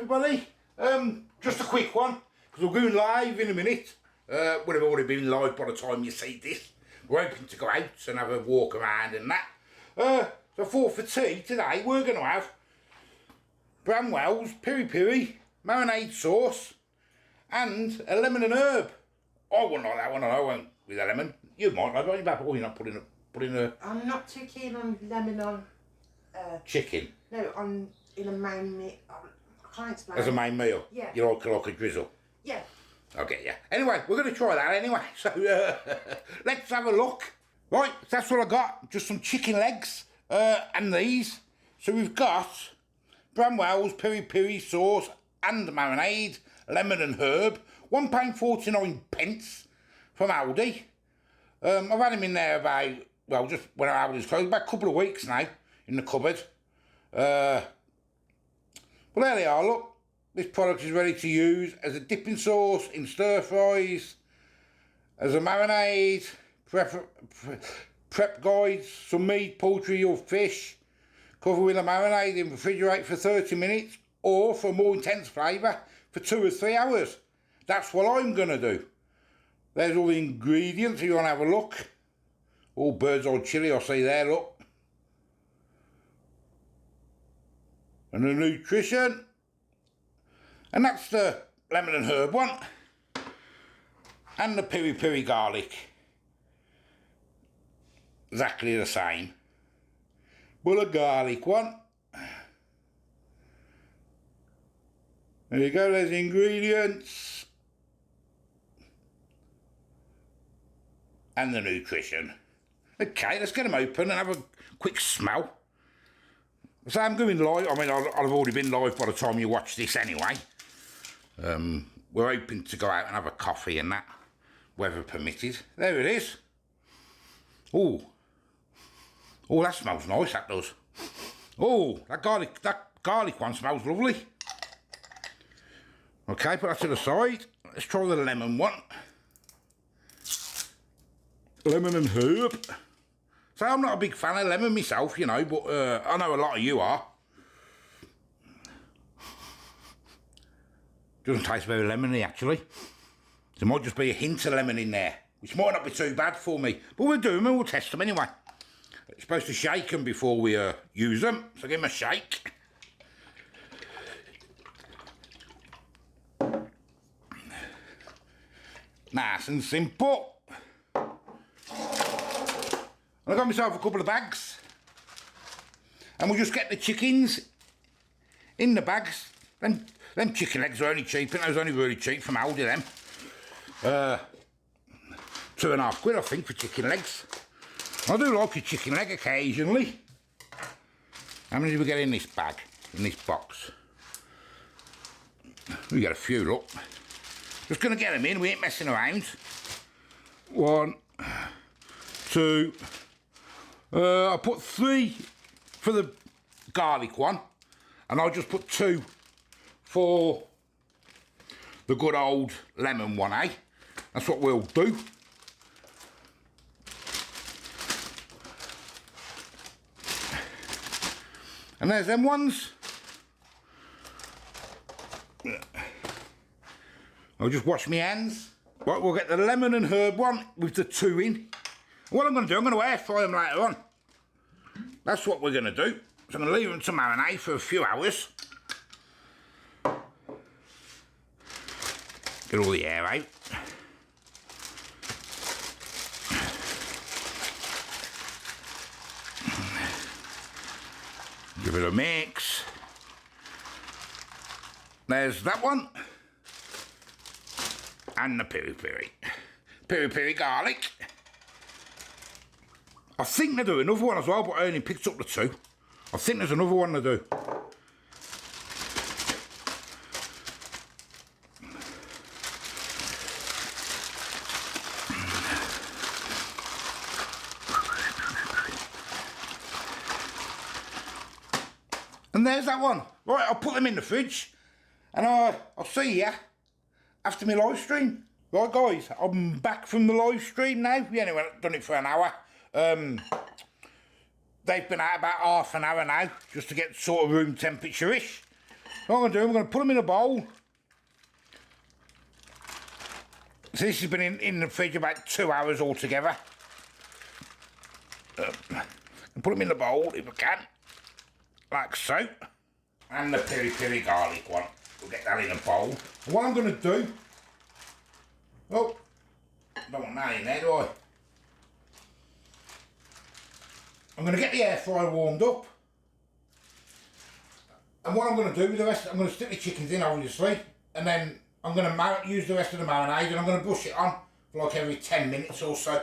everybody. Just a quick one, because we're going live in a minute. Well, we've already been live by the time you see this. We're hoping to go out and have a walk around and that. So for tea today, we're going to have Bramwells, Peri Peri, marinade sauce, and a lemon and herb. I wouldn't like that one, I won't, with a lemon. You might like that, but you're not putting a... I'm not too keen on lemon on... chicken? No, in a main meal. I can't explain. As a main meal? Yeah. You like a drizzle? Yeah. Okay, yeah. Anyway, we're going to try that anyway. So, let's have a look. Right, that's what I got. Just some chicken legs and these. So we've got Bramwells, Peri Peri sauce and marinade, lemon and herb. £1.49 from Aldi. I've had them in there about, well, just when Aldi's closed, about a couple of weeks now in the cupboard. Well, there they are, look. This product is ready to use as a dipping sauce in stir fries, as a marinade, prep guides, some meat, poultry or fish. Cover with a marinade and refrigerate for 30 minutes or for more intense flavour for 2 or 3 hours. That's what I'm going to do. There's all the ingredients if you want to have a look. All bird's eye chilli I see there, look. And the nutrition. And that's the lemon and herb one. And the Peri Peri garlic. Exactly the same. But a garlic one. There you go, there's the ingredients. And the nutrition. Okay, let's get them open and have a quick smell. So I'm going live. I mean, I'll have already been live by the time you watch this anyway. We're hoping to go out and have a coffee and that, weather permitted. There it is. Oh, that smells nice, that does. Oh, that garlic one smells lovely. Okay, put that to the side. Let's try the lemon one. Lemon and herb. So I'm not a big fan of lemon myself, you know, but I know a lot of you are. Doesn't taste very lemony, actually. There might just be a hint of lemon in there, which might not be too bad for me. But we'll do them and we'll test them anyway. You're supposed to shake them before we use them, so give them a shake. Nice and simple. I got myself a couple of bags. And we'll just get the chickens in the bags. Them chicken legs are only cheap, and those only really cheap from Aldi, them. £2.50, I think, for chicken legs. I do like a chicken leg occasionally. How many do we get in this bag, in this box? We get a few, look. Just going to get them in, we ain't messing around. 1, 2... I put 3 for the garlic one, and I'll just put 2 for the good old lemon one, eh? That's what we'll do. And there's them ones. I'll just wash my hands. Right, we'll get the lemon and herb one with the 2 in. What I'm going to do, I'm going to air fry them later on. That's what we're going to do. So I'm going to leave them to marinate for a few hours. Get all the air out. Give it a mix. There's that one. And the Peri Peri. Peri Peri garlic. I think they do another one as well, but I only picked up the 2. I think there's another one they do. And there's that one. Right, I'll put them in the fridge, and I'll see you after my live stream. Right, guys, I'm back from the live stream now. We only done it for an hour. They've been out about half an hour now, just to get sort of room temperature-ish. What I'm going to do, I'm going to put them in a bowl. So this has been in the fridge about 2 hours altogether. And put them in the bowl if I can, like so. And the peri peri garlic one. We'll get that in a bowl. And what I'm going to do, oh, don't want that in there, do I? I'm going to get the air fryer warmed up. And what I'm going to do with the rest, I'm going to stick the chickens in obviously, and then I'm going to use the rest of the marinade and I'm going to brush it on for like every 10 minutes or so.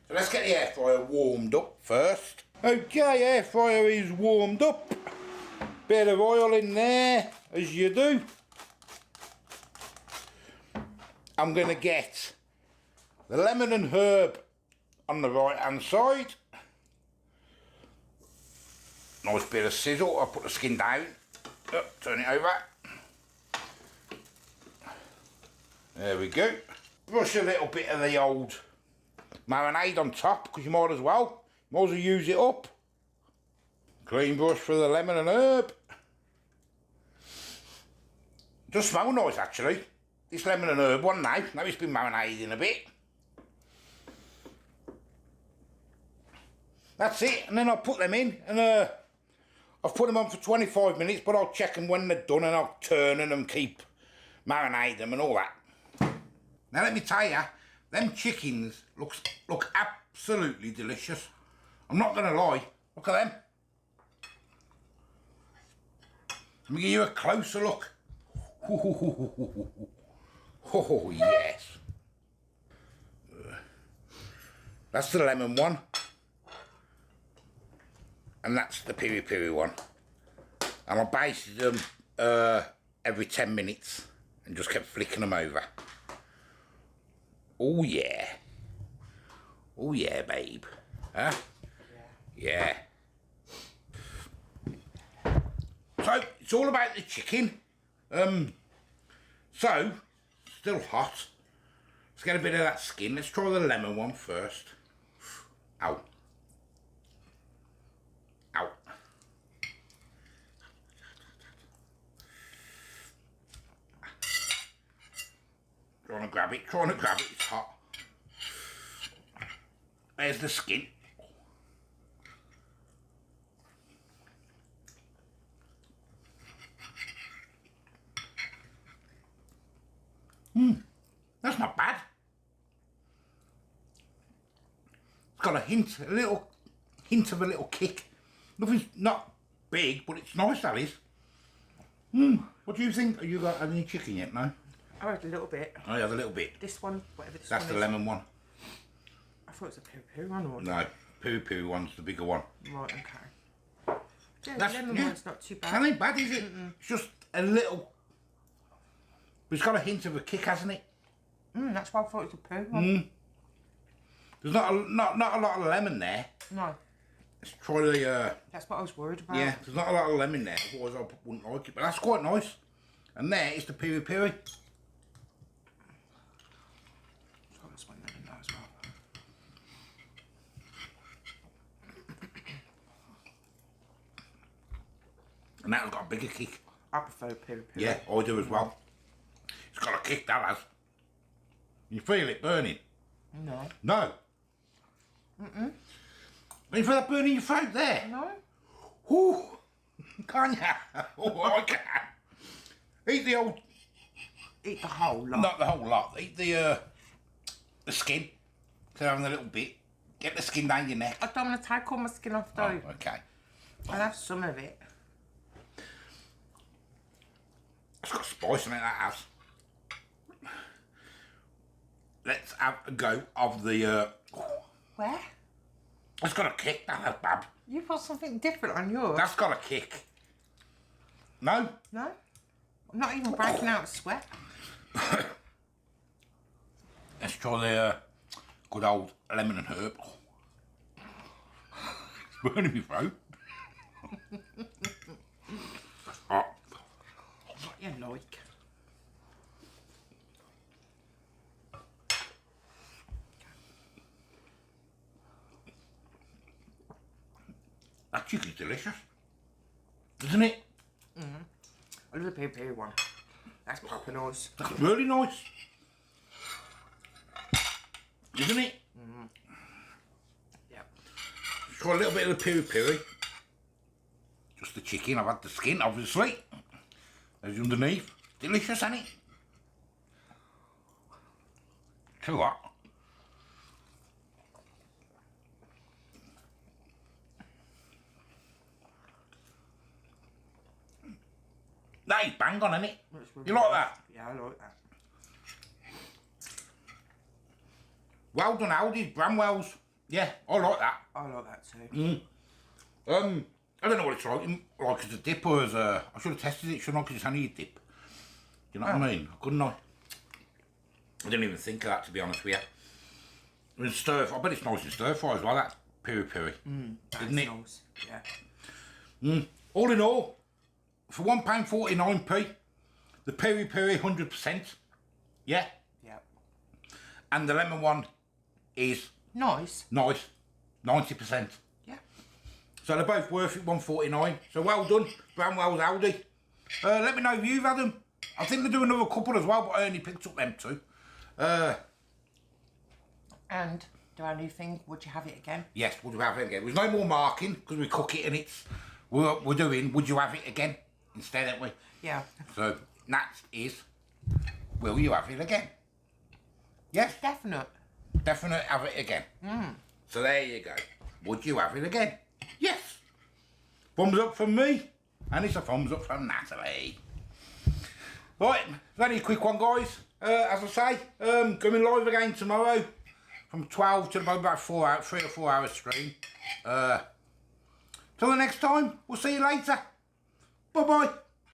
So let's get the air fryer warmed up first. Okay, air fryer is warmed up. Bit of oil in there, as you do. I'm going to get the lemon and herb on the right hand side. Nice bit of sizzle. I'll put the skin down. Turn it over. There we go. Brush a little bit of the old marinade on top, because you might as well use it up. Clean brush for the lemon and herb. Does smell nice actually. This lemon and herb one now it's been marinating a bit. That's it, and then I'll put them in, and I've put them on for 25 minutes, but I'll check them when they're done and I'll turn them and keep marinating them and all that. Now let me tell you, them chickens look absolutely delicious. I'm not going to lie, look at them. Let me give you a closer look. Oh yes. That's the lemon one. And that's the peri peri one. And I basted them every 10 minutes and just kept flicking them over. Oh yeah. Oh yeah, babe. Huh? Yeah. So, it's all about the chicken. So, still hot. Let's get a bit of that skin. Let's try the lemon one first. Ow. Ow. Trying to grab it, it's hot. There's the skin. That's not bad. It's got a little hint of a little kick. Nothing's not big, but it's nice, that is. What do you think? Have you got any chicken yet? No? I had a little bit. Oh, you have a little bit. This one, whatever this That's one the is. lemon one. I thought it was a peri peri one or No, peri peri one's the bigger one. Right, okay. Yeah, the lemon one's not too bad. That ain't bad, is it? It's just a little. But it's got a hint of a kick, hasn't it? That's why I thought it was a peri one. There's not a lot of lemon there. No. Let's try the. That's what I was worried about. Yeah, there's not a lot of lemon there. Otherwise, I wouldn't like it. But that's quite nice. And there is the peri peri. So I'll just want lemon there as well. And that's got a bigger kick. I prefer peri peri. Yeah, I do as well. It's got a kick, that has. You feel it burning? No. No. You feel that burning your throat there? No. Ooh. Can't you? Oh, I can. Eat the old... Eat the whole lot. Not the whole lot. Eat the skin. So having a little bit. Get the skin down your neck. I don't want to take all my skin off though. Oh, okay. I'll have some of it. It's got spice in it, that has. Let's have a go of the... Where? It's got a kick, that has, Bab. You put something different on yours. That's got a kick. No? No? I'm not even breaking out a sweat. Let's try the good old lemon and herb. It's burning me throat. Hot. What you like. That chicken's delicious. Isn't it? I the Peri Peri one. That's proper nice. That's really nice. Isn't it? Mm-hmm. Yeah. Try a little bit of the Peri Peri. Just the chicken. I've had the skin, obviously. There's underneath. Delicious, isn't it? Too hot. That is bang on, isn't it? You like that? Yeah, I like that. Well done, Aldi, Bramwells. Yeah, I like that. I like that too. I don't know what it's like as a dip or as a... I should have tested it, shouldn't I? Because it's only a dip. Do you know what I mean? Couldn't I? I didn't even think of that, to be honest with you. In stir fry, I bet it's nice in stir fry as well, that Peri Peri. Isn't it? Nice. Yeah. All in all, for £1.49p, the Peri Peri 100%. Yeah? Yeah. And the lemon one is Nice. nice, 90%. Yeah. So they're both worth it, £1.49. So well done, Bramwells, Aldi. Let me know if you've had them. I think they do another couple as well, but I only picked up them two. And do I only think, would you have it again? Yes, would you have it again? There's no more marking because we cook it and it's we're doing would you have it again instead, aren't we? Yeah. So next is will you have it again? Yes, Definite. definite have it again. So there you go. Would you have it again? Yes. Thumbs up from me, and it's a thumbs up from Natalie. Right, it's only a quick one, guys. As I say, coming live again tomorrow from 12 to about 3 or 4 hours stream. Till the next time, we'll see you later. Bye-bye.